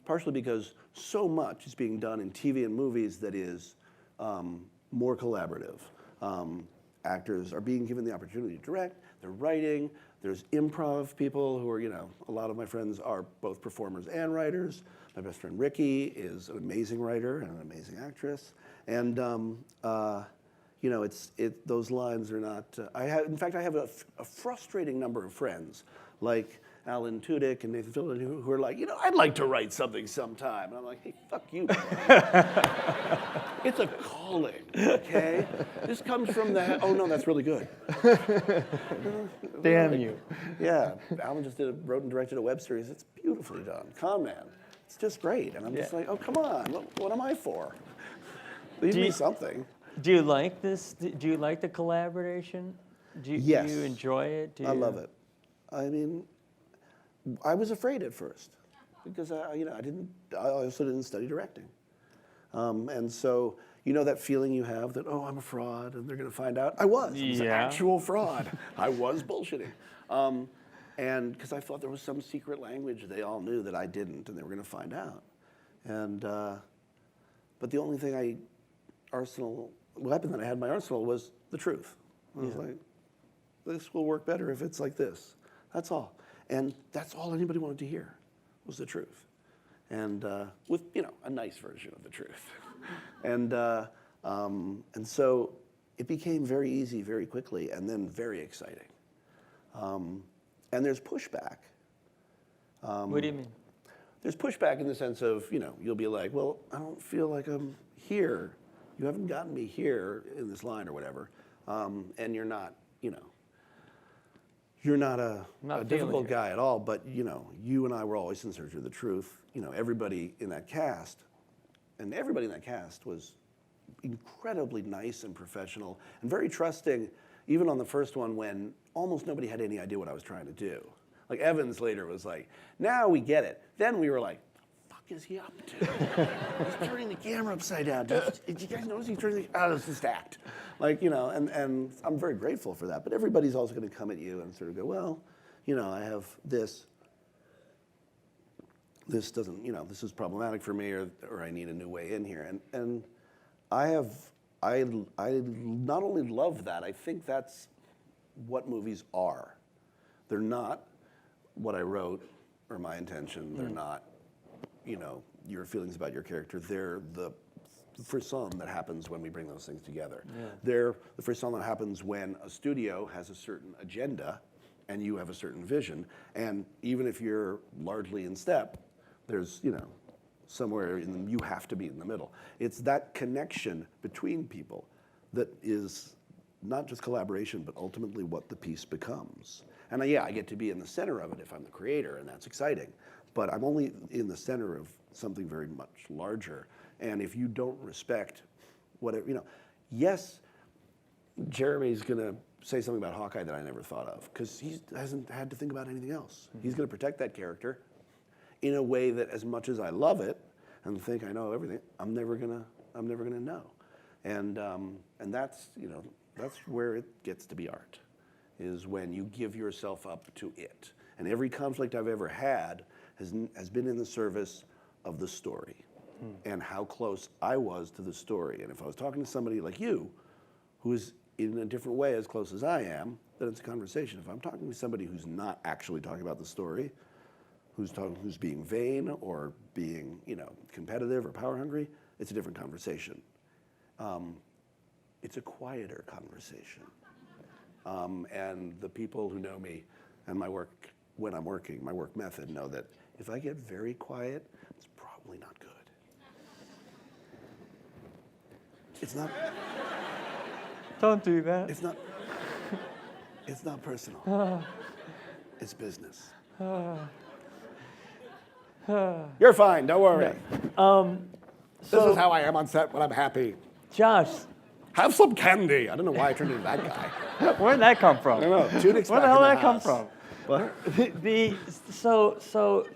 partially because so much is being done in TV and movies that is more collaborative. Actors are being given the opportunity to direct, they're writing, there's improv people who are, a lot of my friends are both performers and writers. My best friend Ricky is an amazing writer and an amazing actress. And, those lines are not, in fact, I have a frustrating number of friends, like Alan Tudyk and Nathan Fillion who are like, I'd like to write something sometime. And I'm like, hey, fuck you, buddy. It's a calling, okay? This comes from oh no, that's really good. Damn you. Yeah, Alan just wrote and directed a web series. It's beautifully done. Con Man. It's just great. And I'm just like, oh, come on, what am I for? Leave me something. Do you like this? Do you like the collaboration? Yes. Do you enjoy it? I love it. I mean, I was afraid at first because I also didn't study directing. And so, that feeling you have that, oh, I'm a fraud and they're going to find out. I was an actual fraud. I was bullshitting. And because I thought there was some secret language they all knew that I didn't and they were going to find out. And, but the only thing weapon that I had in my arsenal was the truth. I was like, this will work better if it's like this. That's all. And that's all anybody wanted to hear was the truth. And with, a nice version of the truth. And so it became very easy very quickly and then very exciting. And there's pushback. What do you mean? There's pushback in the sense of, you'll be like, well, I don't feel like I'm here. You haven't gotten me here in this line or whatever. And you're not, you're not a difficult guy at all, but you and I were always in search of the truth. Everybody in that cast, and everybody in that cast was incredibly nice and professional and very trusting, even on the first one when almost nobody had any idea what I was trying to do. Like Evans later was like, now we get it. Then we were like, what the fuck is he up to? He's turning the camera upside down. Did you guys notice he's turning it's just act. And I'm very grateful for that. But everybody's also going to come at you and sort of go, well, I have this. This doesn't, this is problematic for me, or I need a new way in here. And I not only love that, I think that's what movies are. They're not what I wrote or my intention. They're not, your feelings about your character. They're the frisson that happens when we bring those things together. Yeah. They're the frisson that happens when a studio has a certain agenda and you have a certain vision. And even if you're largely in step, there's, somewhere you have to be in the middle. It's that connection between people that is not just collaboration, but ultimately what the piece becomes. And I get to be in the center of it if I'm the creator, and that's exciting. But I'm only in the center of something very much larger. And if you don't respect whatever, yes, Jeremy's going to say something about Hawkeye that I never thought of, because he hasn't had to think about anything else. Mm-hmm. He's going to protect that character in a way that, as much as I love it and think I know everything, I'm never gonna know. And that's that's where it gets to be art, is when you give yourself up to it. And every conflict I've ever had has been in the service of the story and how close I was to the story. And if I was talking to somebody like you, who is in a different way as close as I am, then it's a conversation. If I'm talking to somebody who's not actually talking about the story, who's being vain or being, competitive or power hungry, it's a different conversation. It's a quieter conversation. And the people who know me and my work when I'm working, my work method, know that if I get very quiet, it's probably not good. It's not. Don't do that. It's not personal. It's business. You're fine, don't worry. This is how I am on set when I'm happy. Josh. Have some candy. I don't know why I turned into that guy. Where did that come from? I don't know. Where the hell did that come from? What? So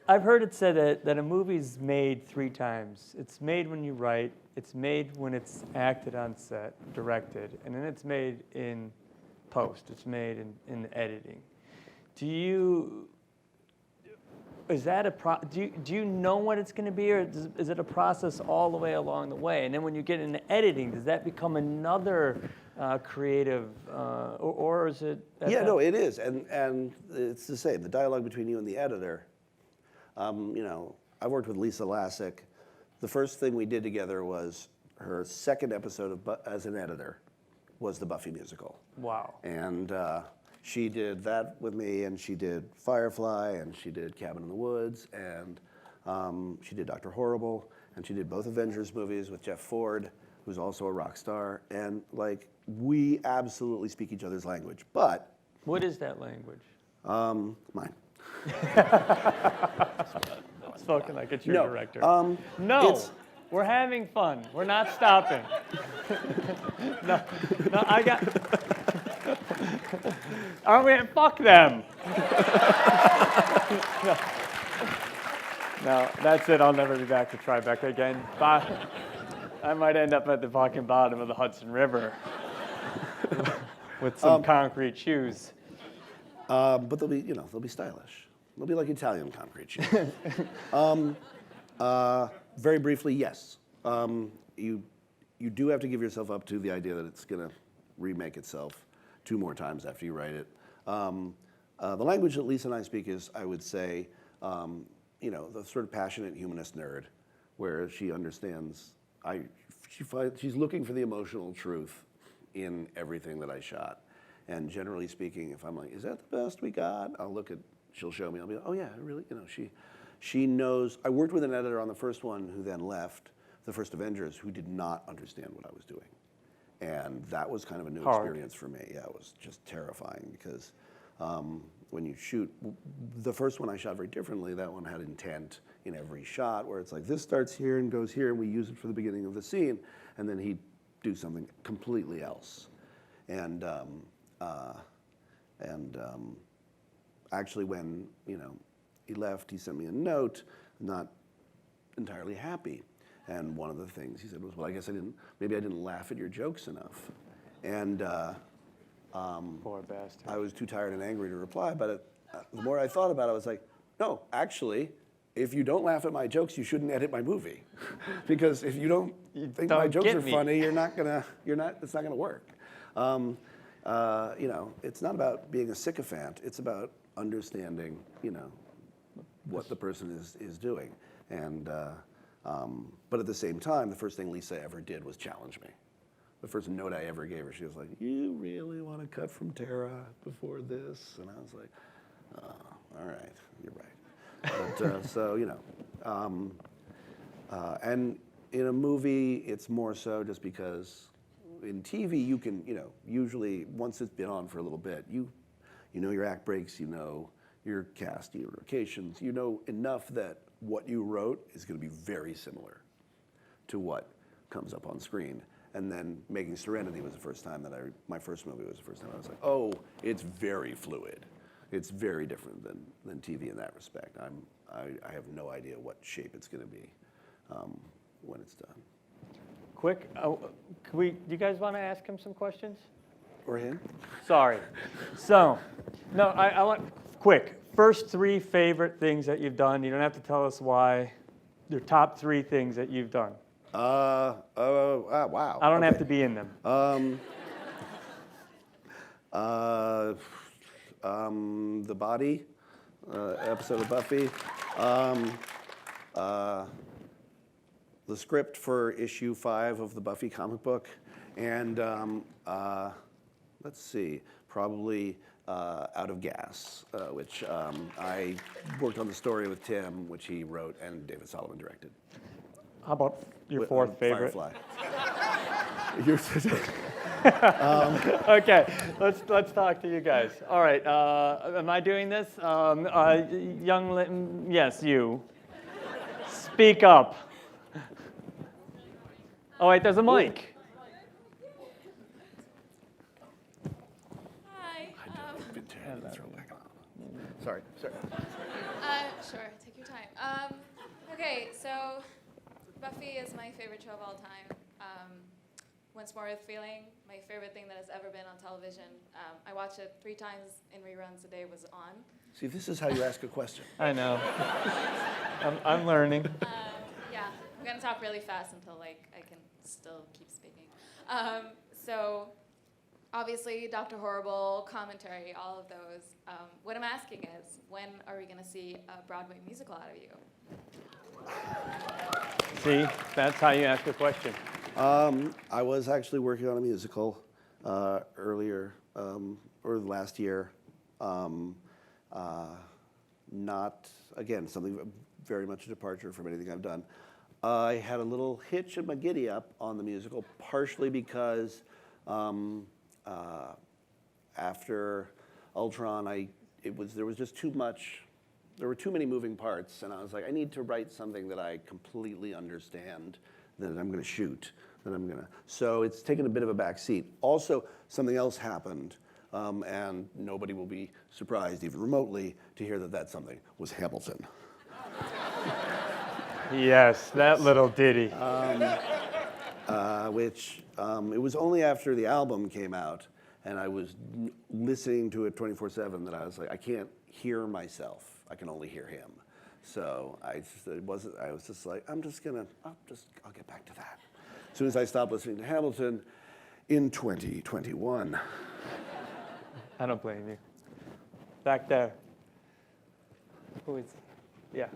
I've heard it said that a movie's made 3 times. It's made when you write, it's made when it's acted on set, directed, and then it's made in post. It's made in the editing. Is that do you know what it's going to be, or is it a process all the way along the way? And then when you get into editing, does that become another creative, or is it? No, it is, and it's the same. The dialogue between you and the editor. I've worked with Lisa Lassick. The first thing we did together was her second episode as an editor was the Buffy musical. Wow. And she did that with me, and she did Firefly, and she did Cabin in the Woods, and she did Dr. Horrible, and she did both Avengers movies with Jeff Ford, who's also a rock star, and like we absolutely speak each other's language. But What is that language? mine. Spoken like a true No, director. no, We're having fun. We're not stopping. no, I got. Aren't we? Fuck them. No, that's it. I'll never be back to Tribeca again. I might end up at the fucking bottom of the Hudson River with some concrete shoes. But they'll be stylish. They'll be like Italian concrete shoes. Very briefly, yes. You do have to give yourself up to the idea that it's going to remake itself 2 more times after you write it. The language that Lisa and I speak is, I would say, the sort of passionate humanist nerd, where she understands. She's looking for the emotional truth in everything that I shot. And generally speaking, if I'm like, is that the best we got? She'll show me. I'll be like, oh yeah, really? She knows. I worked with an editor on the first one who then left, the first Avengers, who did not understand what I was doing. And that was kind of a new experience for me. Yeah, it was just terrifying because when you shoot, the first one I shot very differently. That one had intent in every shot, where it's like, this starts here and goes here, and we use it for the beginning of the scene, and then he'd do something completely else. And actually, when he left, he sent me a note, not entirely happy. And one of the things he said was, "Well, I guess maybe I didn't laugh at your jokes enough." And Poor bastard. I was too tired and angry to reply. But the more I thought about it, I was like, "No, actually, if you don't laugh at my jokes, you shouldn't edit my movie, because if you don't think my jokes are funny, it's not gonna work." It's not about being a sycophant. It's about understanding, what the person is doing. And but at the same time, the first thing Lisa ever did was challenge me. The first note I ever gave her, she was like, "You really want to cut from Tara before this?" And I was like, "Oh, all right, you're right." But and in a movie, it's more so just because in TV you can, usually once it's been on for a little bit, you know your act breaks, you know your cast, your locations, you know enough that what you wrote is going to be very similar to what comes up on screen. And then Making Serenity was the first time my first movie was the first time I was like, oh, it's very fluid. It's very different than TV in that respect. I have no idea what shape it's going to be when it's done. Quick, do you guys want to ask him some questions? Or him? Sorry. So, no, I want, quick, first 3 favorite things that you've done. You don't have to tell us why. Your top 3 things that you've done. Wow. I don't have to be in them. The Body episode of Buffy. The script for issue 5 of the Buffy comic book. And let's see, probably Out of Gas, which I worked on the story with Tim, which he wrote and David Solomon directed. How about your 4th favorite? Firefly. Okay, let's talk to you guys. All right, am I doing this? Yes, you. Speak up. Oh wait, there's a mic. Hi. Sorry. Sure, take your time. Okay, so Buffy is my favorite show of all time. Once More with Feeling, my favorite thing that has ever been on television. I watched it 3 times in reruns the day it was on. See, this is how you ask a question. I know. I'm learning. Yeah, I'm gonna talk really fast until I can still keep speaking. So, obviously, Dr. Horrible, commentary, all of those. What I'm asking is, when are we gonna see a Broadway musical out of you? See, that's how you ask a question. I was actually working on a musical earlier or last year. Not, again, something very much a departure from anything I've done. I had a little hitch in my giddy up on the musical, partially because after Ultron, there was just too much. There were too many moving parts, and I was like, I need to write something that I completely understand, that I'm going to shoot, So it's taken a bit of a back seat. Also, something else happened, and nobody will be surprised, even remotely, to hear that that something was Hamilton. Yes, that little ditty. Which it was only after the album came out, and I was listening to it 24/7 that I was like, I can't hear myself. I can only hear him. So I was just like, I'll get back to that. As soon as I stopped listening to Hamilton in 2021. I don't blame you. Back there. Who is? Yeah.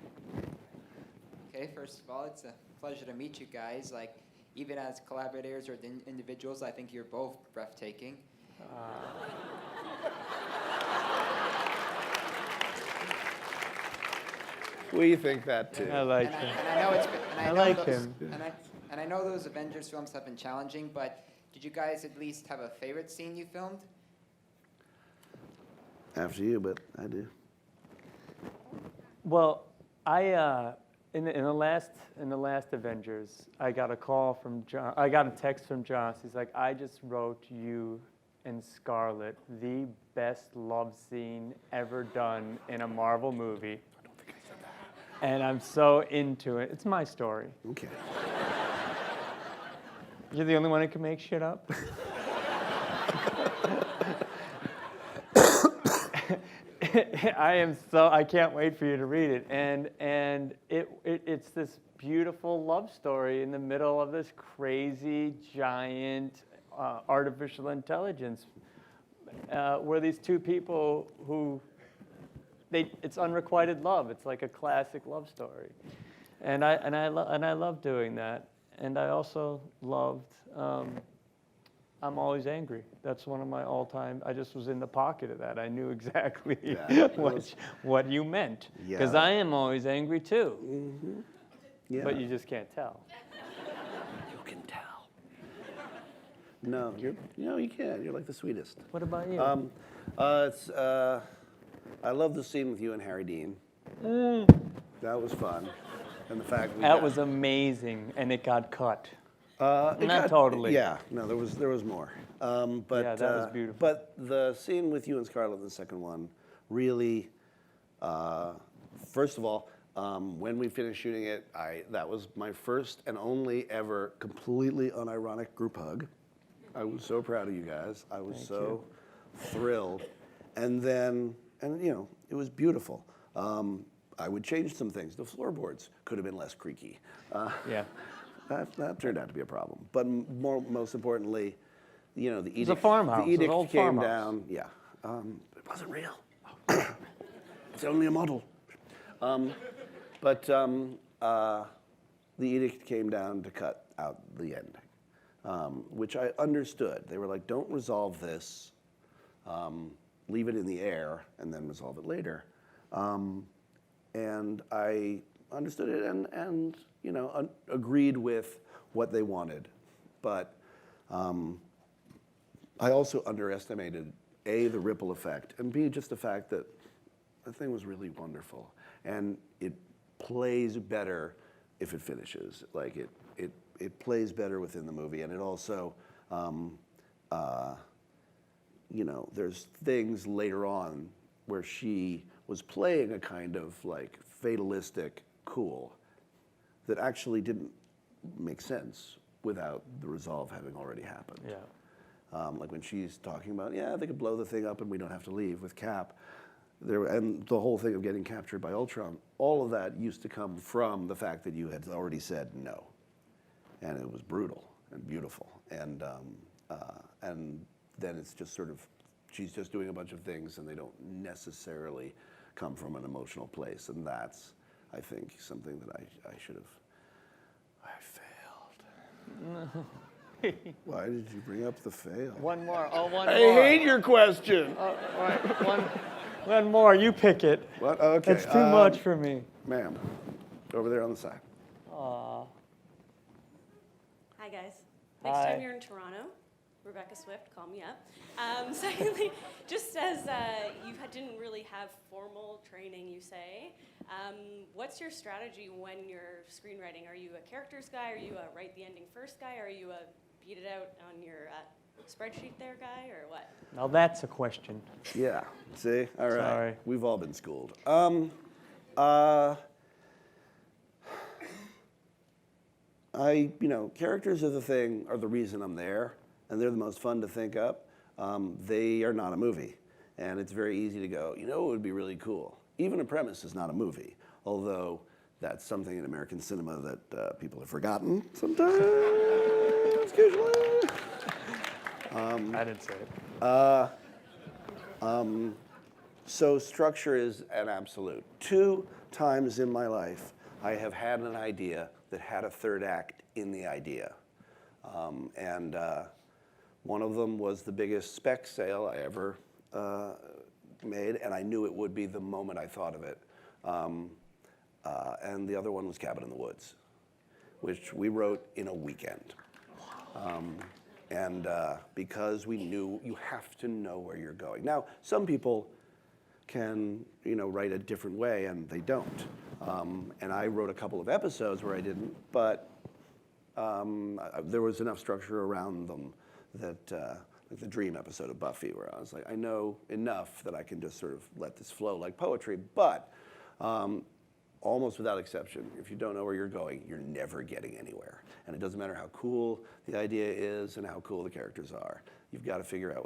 Okay, first of all, it's a pleasure to meet you guys. Like, even as collaborators or individuals, I think you're both breathtaking. We think that too. I like And him. I know it's been, and I I know like those, him. And I know those Avengers films have been challenging, but did you guys at least have a favorite scene you filmed? After you, but I do. Well, in the last Avengers, I got a call from John. I got a text from Joss. He's like, I just wrote you and Scarlet the best love scene ever done in a Marvel movie. I don't think I said that. And I'm so into it. It's my story. Okay. You're the only one who can make shit up. I can't wait for you to read it. And it's this beautiful love story in the middle of this crazy, giant artificial intelligence, where these two people it's unrequited love. It's like a classic love story. And I love doing that. And I also loved I'm Always Angry. That's one of my all-time. I just was in the pocket of that. I knew exactly what you meant. Because Yeah. I am always angry too. Mm-hmm. Yeah. But you just can't tell. You can tell. No, you can. You're like the sweetest. What about you? I love the scene with you and Harry Dean. That was fun, and the fact That was amazing, and it got cut. Not Not totally. Yeah, no, there was more. But Yeah, that was beautiful. But the scene with you and Scarlett in the second one, really, first of all, when we finished shooting it, that was my first and only ever completely unironic group hug. I was so proud of you guys. I was so thrilled, and it was beautiful. I would change some things. The floorboards could have been less creaky. Yeah. That turned out to be a problem. But most importantly, the edict. It's a farmhouse. The edict an old came farmhouse. down. Yeah, it wasn't real. It's only a model. But the edict came down to cut out the ending, which I understood. They were like, "Don't resolve this. Leave it in the air, and then resolve it later." And I understood it and agreed with what they wanted. But I also underestimated, A, the ripple effect, and B, just the fact that the thing was really wonderful. And it plays better if it finishes. Like, it plays better within the movie. And it also, there's things later on where she was playing a kind of like fatalistic cool that actually didn't make sense without the resolve having already happened. Yeah. Like when she's talking about, they could blow the thing up and we don't have to leave with Cap. And the whole thing of getting captured by Ultron, all of that used to come from the fact that you had already said no. And it was brutal and beautiful. And then it's just sort of, she's just doing a bunch of things and they don't necessarily come from an emotional place. And that's, I think, something that I should have. I failed. Why did you bring up the fail? One more. Oh, one I more. hate your question. All right, one more. You pick it. What? Okay. It's too much for me. Ma'am, over there on the side. Aw. Hi, guys. Next Hi. time you're in Toronto, Rebecca Swift, call me up. Secondly, just as you didn't really have formal training, you say, what's your strategy when you're screenwriting? Are you a characters guy? Are you a write the ending first guy? Are you a beat it out on your spreadsheet there guy, or what? Now that's a question. Yeah. See? All right. Sorry. We've all been schooled. Characters are the reason I'm there, and they're the most fun to think up. They are not a movie, and it's very easy to go, it would be really cool. Even a premise is not a movie, although that's something in American cinema that people have forgotten sometimes, occasionally. I didn't say it. So structure is an absolute. 2 times in my life, I have had an idea that had a third act in the idea. And one of them was the biggest spec sale I ever made, and I knew it would be the moment I thought of it. And the other one was Cabin in the Woods, which we wrote in a weekend. Because we knew you have to know where you're going. Now, some people can, write a different way, and they don't. And I wrote a couple of episodes where I didn't, but there was enough structure around them that, like the dream episode of Buffy, where I was like, I know enough that I can just sort of let this flow like poetry, but almost without exception, if you don't know where you're going, you're never getting anywhere. And it doesn't matter how cool the idea is and how cool the characters are. You've got to figure out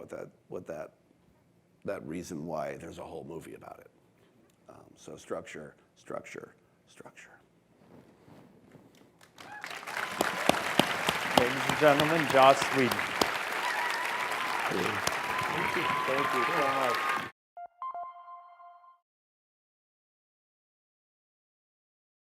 what that reason why there's a whole movie about it. So structure, structure, structure. Ladies and gentlemen, Joss Whedon. Cool. Thank you so much.